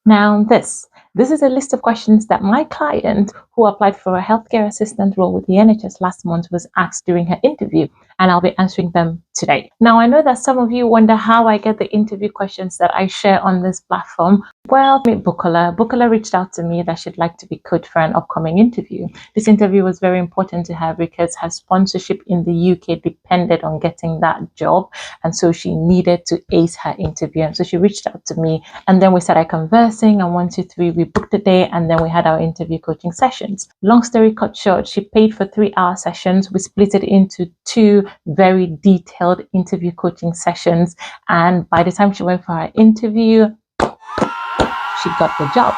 Now, this is a list of questions that my client, who applied for a healthcare assistant role with the NHS last month, was asked during her interview, and I'll be answering them today. Now, I know that some of you wonder how I get the interview questions that I share on this platform. Well, Bukola reached out to me that she'd like to be coached for an upcoming interview. This interview was very important to her because her sponsorship in the UK depended on getting that job, and so she needed to ace her interview. And so she reached out to me, and then we started conversing, and 1, 2, 3, we booked a day, and then we had our interview coaching sessions. Long story cut short, she paid for 3-hour sessions. We split it into 2 very detailed interview coaching sessions, and by the time she went for her interview, she got the job.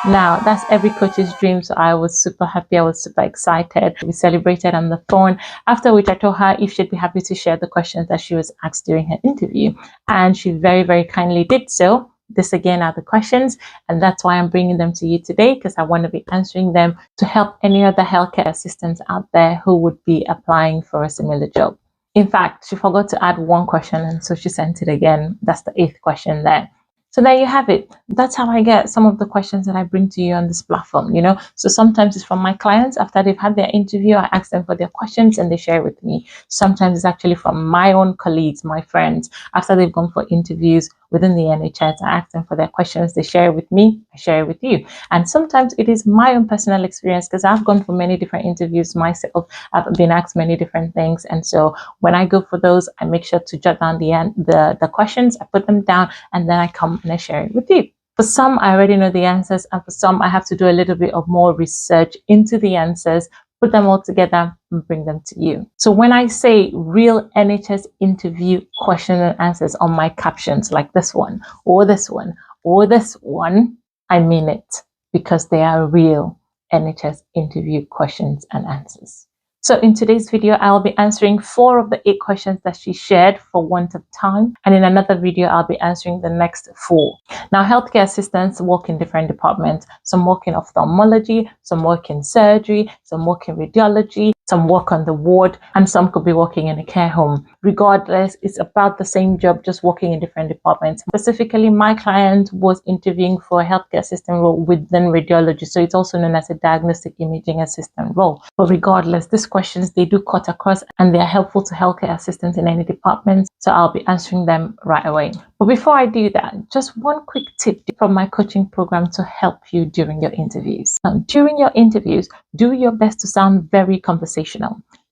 Now, that's every coach's dream, so I was super happy. I was super excited. We celebrated on the phone, after which I told her if she'd be happy to share the questions that she was asked during her interview, and she very, very kindly did so. This again are the questions, and that's why I'm bringing them to you today, because I want to be answering them to help any other healthcare assistants out there who would be applying for a similar job. In fact, she forgot to add one question, and so she sent it again. That's the 8th question there. So there you have it. That's how I get some of the questions that I bring to you on this platform, So sometimes it's from my clients. After they've had their interview, I ask them for their questions and they share with me. Sometimes it's actually from my own colleagues, my friends. After they've gone for interviews within the NHS, I ask them for their questions. They share it with me. I share it with you. And sometimes it is my own personal experience, because I've gone for many different interviews myself. I've been asked many different things. And so when I go for those, I make sure to jot down the questions. I put them down, and then I come and I share it with you. For some, I already know the answers, and for some, I have to do a little bit of more research into the answers, put them all together, and bring them to you. So when I say real NHS interview question and answers on my captions, like this one, or this one, or this one, I mean it, because they are real NHS interview questions and answers. So in today's video, I'll be answering 4 of the 8 questions that she shared for want of time. And in another video, I'll be answering the next 4. Now, healthcare assistants work in different departments. Some work in ophthalmology, some work in surgery, some work in radiology, some work on the ward, and some could be working in a care home. Regardless, it's about the same job, just working in different departments. Specifically, my client was interviewing for a healthcare assistant role within radiology, so it's also known as a diagnostic imaging assistant role. But regardless, these questions, they do cut across, and they're helpful to healthcare assistants in any department, so I'll be answering them right away. But before I do that, just one quick tip from my coaching program to help you during your interviews. During your interviews, do your best to sound very conversational.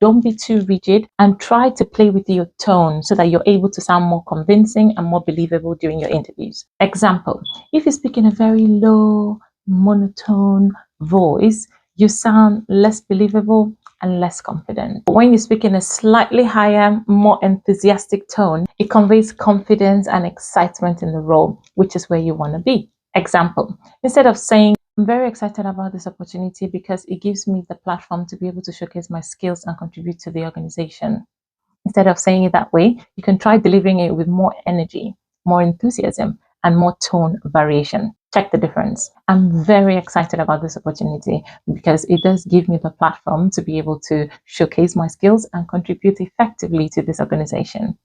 Don't be too rigid, and try to play with your tone so that you're able to sound more convincing and more believable during your interviews. Example, if you speak in a very low, monotone voice, you sound less believable and less confident. But when you speak in a slightly higher, more enthusiastic tone, it conveys confidence and excitement in the role, which is where you want to be. Example, instead of saying, "I'm very excited about this opportunity because it gives me the platform to be able to showcase my skills and contribute to the organization." Instead of saying it that way, you can try delivering it with more energy, more enthusiasm, and more tone variation. Check the difference. I'm very excited about this opportunity because it does give me the platform to be able to showcase my skills and contribute effectively to this organization.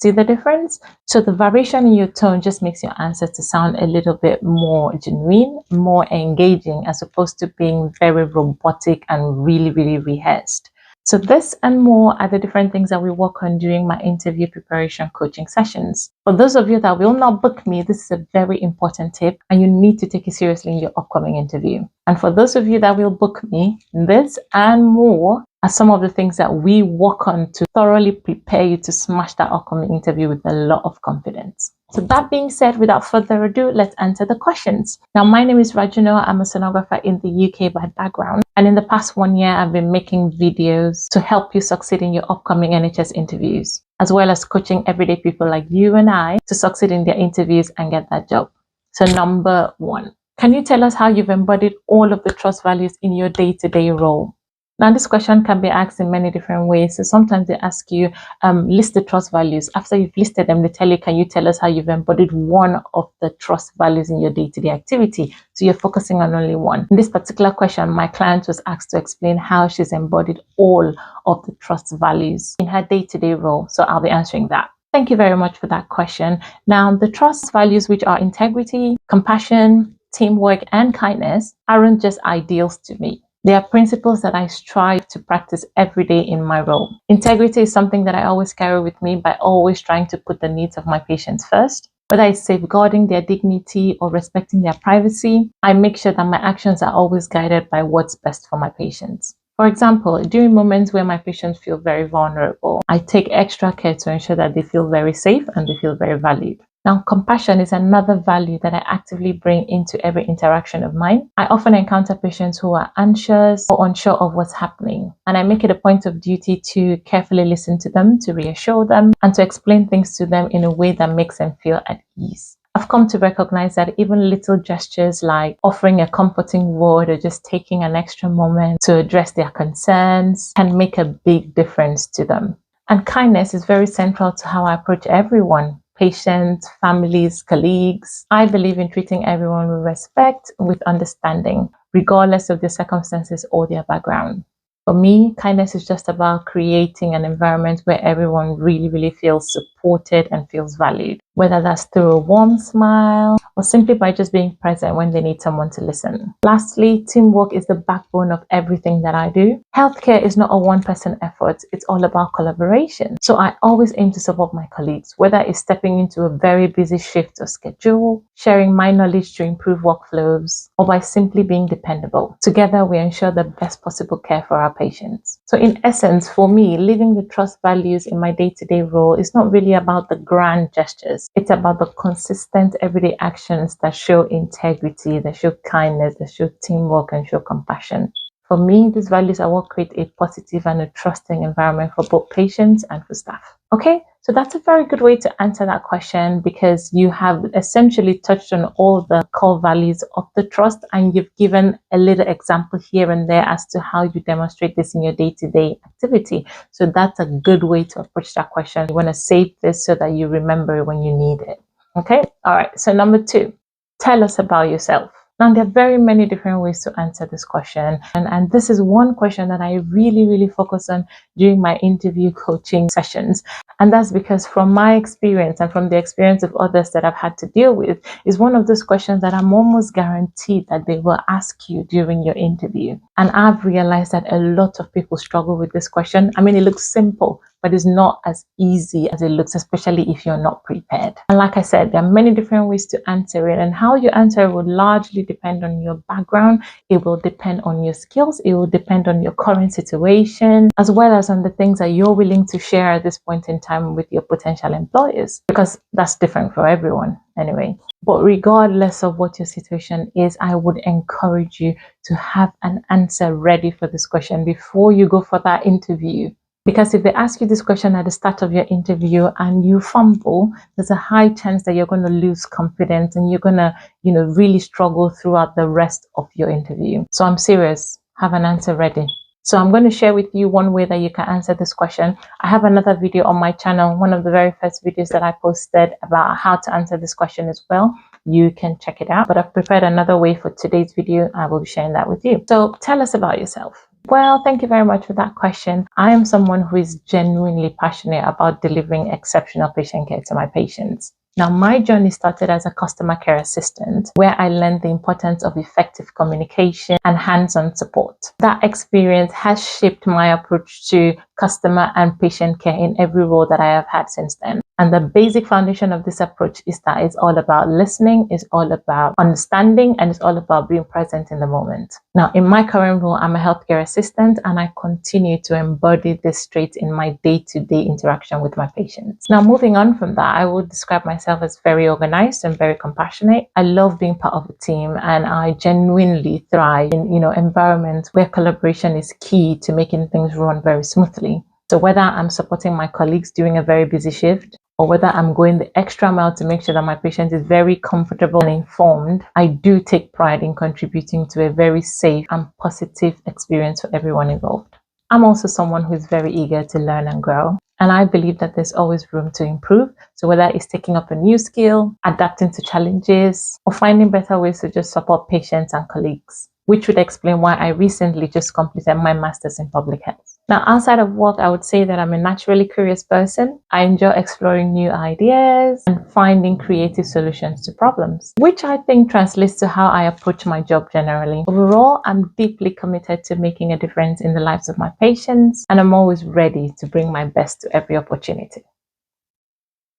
See the difference? So the variation in your tone just makes your answer to sound a little bit more genuine, more engaging, as opposed to being very robotic and really, really rehearsed. So this and more are the different things that we work on during my interview preparation coaching sessions. For those of you that will not book me, this is a very important tip, and you need to take it seriously in your upcoming interview. And for those of you that will book me, this and more are some of the things that we work on to thoroughly prepare you to smash that upcoming interview with a lot of confidence. So that being said, without further ado, let's answer the questions. Now, my name is Rajano. I'm a sonographer in the UK by background. And in the past 1 year, I've been making videos to help you succeed in your upcoming NHS interviews, as well as coaching everyday people like you and I to succeed in their interviews and get that job. So number 1, can you tell us how you've embodied all of the trust values in your day-to-day role? Now, this question can be asked in many different ways. So sometimes they ask you, list the trust values. After you've listed them, they tell you, can you tell us how you've embodied one of the trust values in your day-to-day activity? So you're focusing on only one. In this particular question, my client was asked to explain how she's embodied all of the trust values in her day-to-day role. So I'll be answering that. Thank you very much for that question. Now, the trust values, which are integrity, compassion, teamwork, and kindness aren't just ideals to me. They are principles that I strive to practice every day in my role. Integrity is something that I always carry with me by always trying to put the needs of my patients first. Whether it's safeguarding their dignity or respecting their privacy, I make sure that my actions are always guided by what's best for my patients. For example, during moments where my patients feel very vulnerable, I take extra care to ensure that they feel very safe and they feel very valued. Now, compassion is another value that I actively bring into every interaction of mine. I often encounter patients who are anxious or unsure of what's happening, and I make it a point of duty to carefully listen to them, to reassure them, and to explain things to them in a way that makes them feel at ease. I've come to recognize that even little gestures like offering a comforting word or just taking an extra moment to address their concerns can make a big difference to them. And kindness is very central to how I approach everyone. Patients, families, colleagues. I believe in treating everyone with respect, with understanding, regardless of their circumstances or their background. For me, kindness is just about creating an environment where everyone really feels supported and feels valued, whether that's through a warm smile or simply by just being present when they need someone to listen. Lastly, teamwork is the backbone of everything that I do. Healthcare is not a one-person effort. It's all about collaboration. So I always aim to support my colleagues, whether it's stepping into a very busy shift or schedule, sharing my knowledge to improve workflows, or by simply being dependable. Together, we ensure the best possible care for our patients. So in essence, for me, living the trust values in my day-to-day role is not really about the grand gestures. It's about the consistent everyday actions that show integrity, that show kindness, that show teamwork, and show compassion. For me, these values are what create a positive and a trusting environment for both patients and for staff. Okay, so that's a very good way to answer that question, because you have essentially touched on all the core values of the trust, and you've given a little example here and there as to how you demonstrate this in your day-to-day activity. So that's a good way to approach that question. You want to save this so that you remember it when you need it. Okay, all right, so number 2, tell us about yourself. Now, there are very many different ways to answer this question. And this is one question that I really focus on during my interview coaching sessions. And that's because from my experience and from the experience of others that I've had to deal with, is one of those questions that I'm almost guaranteed that they will ask you during your interview. And I've realized that a lot of people struggle with this question. I mean, it looks simple, but it's not as easy as it looks, especially if you're not prepared. And like I said, there are many different ways to answer it, and how you answer it will largely depend on your background. It will depend on your skills. It will depend on your current situation, as well as on the things that you're willing to share at this point in time with your potential employers, because that's different for everyone anyway. But regardless of what your situation is, I would encourage you to have an answer ready for this question before you go for that interview. Because if they ask you this question at the start of your interview and you fumble, there's a high chance that you're going to lose confidence and you're going to, really struggle throughout the rest of your interview. So I'm serious. Have an answer ready. So I'm going to share with you one way that you can answer this question. I have another video on my channel, one of the very first videos that I posted about how to answer this question as well. You can check it out, but I've prepared another way for today's video. I will be sharing that with you. So tell us about yourself. Well, thank you very much for that question. I am someone who is genuinely passionate about delivering exceptional patient care to my patients. Now, my journey started as a customer care assistant, where I learned the importance of effective communication and hands-on support. That experience has shaped my approach to customer and patient care in every role that I have had since then. And the basic foundation of this approach is that it's all about listening, it's all about understanding, and it's all about being present in the moment. Now, in my current role, I'm a healthcare assistant, and I continue to embody this trait in my day-to-day interaction with my patients. Now, moving on from that, I would describe myself as very organized and very compassionate. I love being part of a team, and I genuinely thrive in, environments where collaboration is key to making things run very smoothly. So whether I'm supporting my colleagues during a very busy shift, or whether I'm going the extra mile to make sure that my patient is very comfortable and informed, I do take pride in contributing to a very safe and positive experience for everyone involved. I'm also someone who is very eager to learn and grow, and I believe that there's always room to improve. So whether it's taking up a new skill, adapting to challenges, or finding better ways to just support patients and colleagues, which would explain why I recently just completed my master's in public health. Now, outside of work, I would say that I'm a naturally curious person. I enjoy exploring new ideas and finding creative solutions to problems, which I think translates to how I approach my job generally. Overall, I'm deeply committed to making a difference in the lives of my patients, and I'm always ready to bring my best to every opportunity.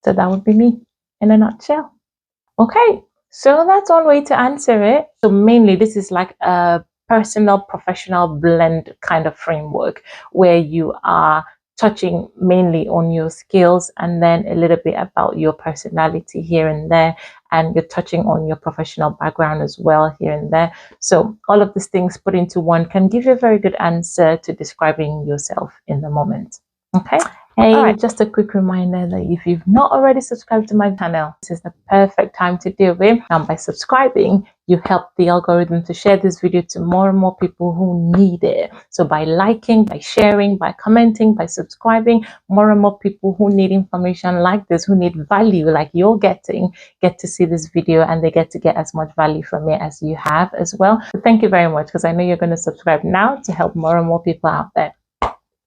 So that would be me in a nutshell. Okay, so that's one way to answer it. So mainly this is like a personal professional blend kind of framework where you are touching mainly on your skills and then a little bit about your personality here and there, and you're touching on your professional background as well here and there. So all of these things put into one can give you a very good answer to describing yourself in the moment. Okay. Hey, just a quick reminder that if you've not already subscribed to my channel, this is the perfect time to do it. And by subscribing, you help the algorithm to share this video to more and more people who need it. So by liking, by sharing, by commenting, by subscribing, more and more people who need information like this, who need value like you're getting, get to see this video, and they get to get as much value from it as you have as well. So thank you very much, because I know you're going to subscribe now to help more and more people out there.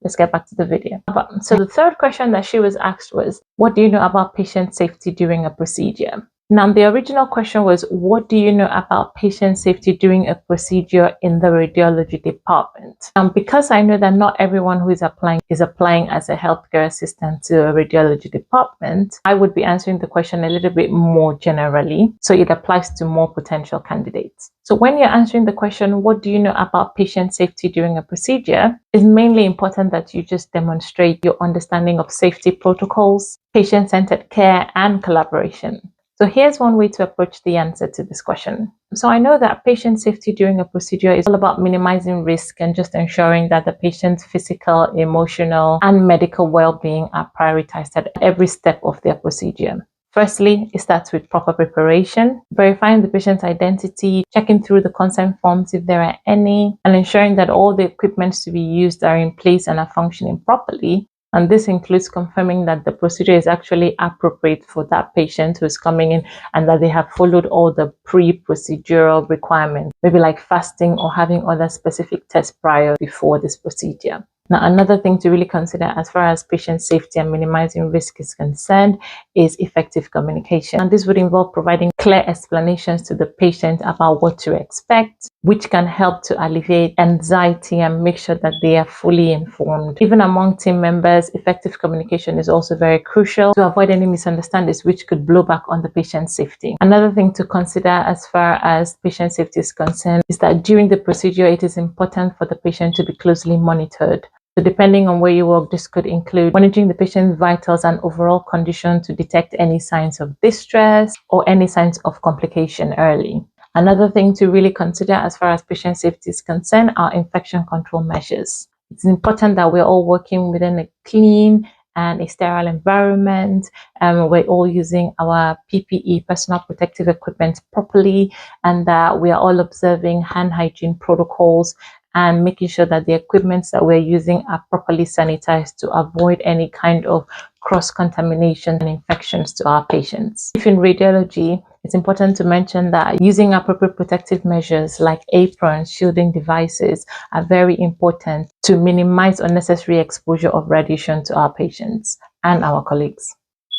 Let's get back to the video. So the third question that she was asked was, what do you know about patient safety during a procedure? Now, the original question was, what do you know about patient safety during a procedure in the radiology department? Because I know that not everyone who is applying as a healthcare assistant to a radiology department, I would be answering the question a little bit more generally, so it applies to more potential candidates. So when you're answering the question, what do you know about patient safety during a procedure, it's mainly important that you just demonstrate your understanding of safety protocols, patient-centered care, and collaboration. So here's one way to approach the answer to this question. So I know that patient safety during a procedure is all about minimizing risk and just ensuring that the patient's physical, emotional, and medical well-being are prioritized at every step of their procedure. Firstly, it starts with proper preparation, verifying the patient's identity, checking through the consent forms if there are any, and ensuring that all the equipment to be used are in place and are functioning properly. And this includes confirming that the procedure is actually appropriate for that patient who is coming in and that they have followed all the pre-procedural requirements, maybe like fasting or having other specific tests prior before this procedure. Now, another thing to really consider as far as patient safety and minimizing risk is concerned is effective communication. And this would involve providing clear explanations to the patient about what to expect, which can help to alleviate anxiety and make sure that they are fully informed. Even among team members, effective communication is also very crucial to avoid any misunderstandings which could blow back on the patient's safety. Another thing to consider as far as patient safety is concerned is that during the procedure, it is important for the patient to be closely monitored. So depending on where you work, this could include monitoring the patient's vitals and overall condition to detect any signs of distress or any signs of complication early. Another thing to really consider as far as patient safety is concerned are infection control measures. It's important that we're all working within a clean and a sterile environment. We're all using our PPE, personal protective equipment, properly, and that we are all observing hand hygiene protocols and making sure that the equipment that we're using are properly sanitized to avoid any kind of cross-contamination and infections to our patients. If in radiology, it's important to mention that using appropriate protective measures like aprons, shielding devices are very important to minimize unnecessary exposure of radiation to our patients and our colleagues.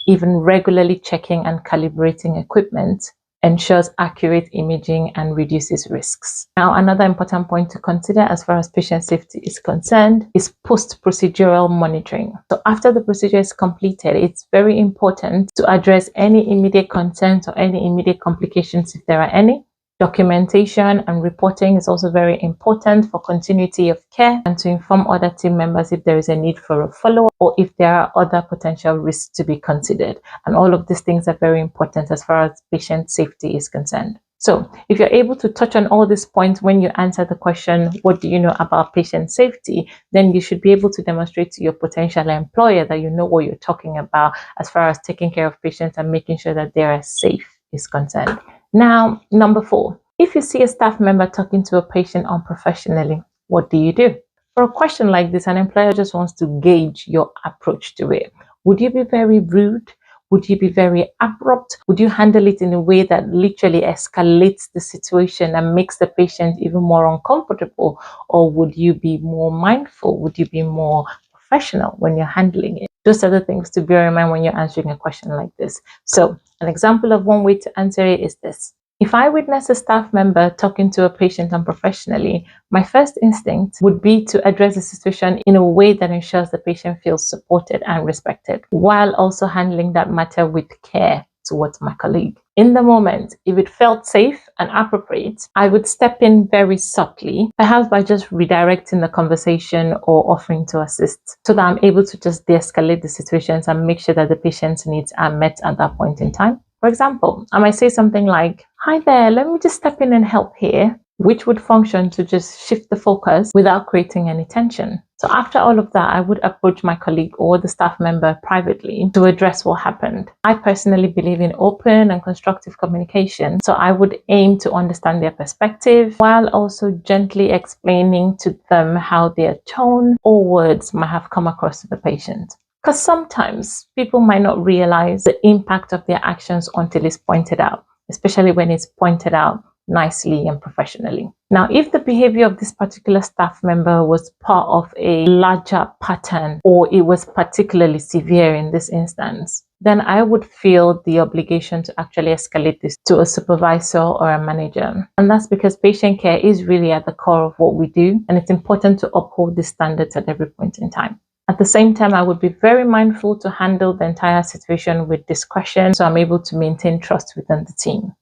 Even regularly checking and calibrating equipment ensures accurate imaging and reduces risks. Now, another important point to consider as far as patient safety is concerned is post-procedural monitoring. So after the procedure is completed, it's very important to address any immediate concerns or any immediate complications if there are any. Documentation and reporting is also very important for continuity of care and to inform other team members if there is a need for a follow-up or if there are other potential risks to be considered. And all of these things are very important as far as patient safety is concerned. So if you're able to touch on all these points when you answer the question, what do you know about patient safety, then you should be able to demonstrate to your potential employer that you know what you're talking about as far as taking care of patients and making sure that they are safe is concerned. Now, number 4, if you see a staff member talking to a patient unprofessionally, what do you do? For a question like this, an employer just wants to gauge your approach to it. Would you be very rude? Would you be very abrupt? Would you handle it in a way that literally escalates the situation and makes the patient even more uncomfortable? Or would you be more mindful? Would you be more professional when you're handling it? Those are the things to bear in mind when you're answering a question like this. So an example of one way to answer it is this. If I witness a staff member talking to a patient unprofessionally, my first instinct would be to address the situation in a way that ensures the patient feels supported and respected, while also handling that matter with care towards my colleague. In the moment, if it felt safe and appropriate, I would step in very subtly, perhaps by just redirecting the conversation or offering to assist, so that I'm able to just de-escalate the situations and make sure that the patient's needs are met at that point in time. For example, I might say something like, "Hi there, let me just step in and help here," which would function to just shift the focus without creating any tension. So after all of that, I would approach my colleague or the staff member privately to address what happened. I personally believe in open and constructive communication, so I would aim to understand their perspective while also gently explaining to them how their tone or words might have come across to the patient. Because sometimes people might not realize the impact of their actions until it's pointed out, especially when it's pointed out nicely and professionally. Now, if the behavior of this particular staff member was part of a larger pattern, or it was particularly severe in this instance, then I would feel the obligation to actually escalate this to a supervisor or a manager. And that's because patient care is really at the core of what we do, and it's important to uphold these standards at every point in time. At the same time, I would be very mindful to handle the entire situation with discretion, so I'm able to maintain trust within the team.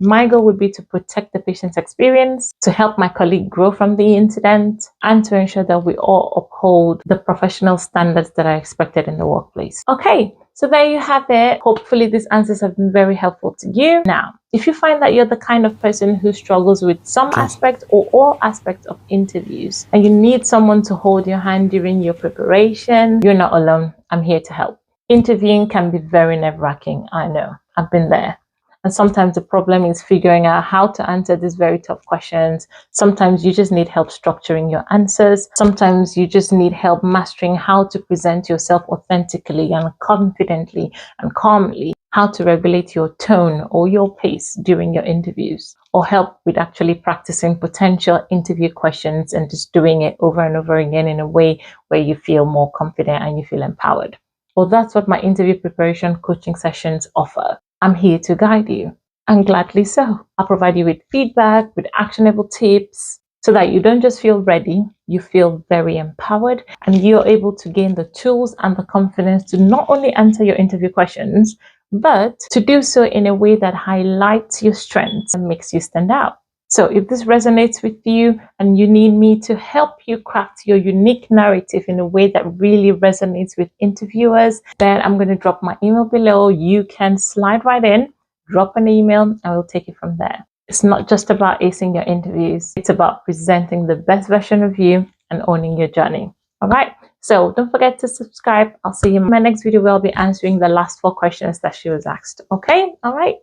My goal would be to protect the patient's experience, to help my colleague grow from the incident, and to ensure that we all uphold the professional standards that are expected in the workplace. Okay, so there you have it. Hopefully these answers have been very helpful to you. Now, if you find that you're the kind of person who struggles with some aspect or all aspects of interviews, and you need someone to hold your hand during your preparation, you're not alone. I'm here to help. Interviewing can be very nerve-wracking. I know. I've been there. And sometimes the problem is figuring out how to answer these very tough questions. Sometimes you just need help structuring your answers. Sometimes you just need help mastering how to present yourself authentically and confidently and calmly, how to regulate your tone or your pace during your interviews, or help with actually practicing potential interview questions and just doing it over and over again in a way where you feel more confident and you feel empowered. Well, that's what my interview preparation coaching sessions offer. I'm here to guide you, and gladly so. I'll provide you with feedback, with actionable tips, so that you don't just feel ready, you feel very empowered, and you're able to gain the tools and the confidence to not only answer your interview questions, but to do so in a way that highlights your strengths and makes you stand out. So if this resonates with you and you need me to help you craft your unique narrative in a way that really resonates with interviewers, then I'm going to drop my email below. You can slide right in, drop an email, and we'll take it from there. It's not just about acing your interviews. It's about presenting the best version of you and owning your journey. All right. So don't forget to subscribe. I'll see you in my next video where I'll be answering the last 4 questions that she was asked. Okay. All right.